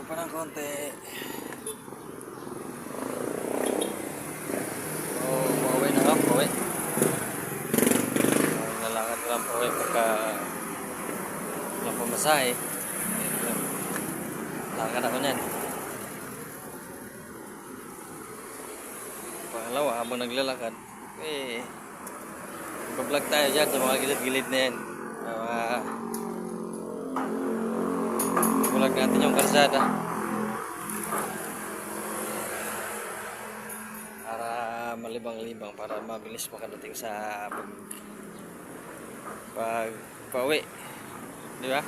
Picture pa ng konti. So, pauwi na lang, pauwi. Lalakad ko lang pauwi pagka walang pamasahe. Lakad ako niyan. Pangalawa, habang naglalakad, mag-vlog tayo dyan sa mga gilid-gilid na yan. Vlog natin yung karsada para malibang-libang, para mabilis makadating sa pauwi, di ba?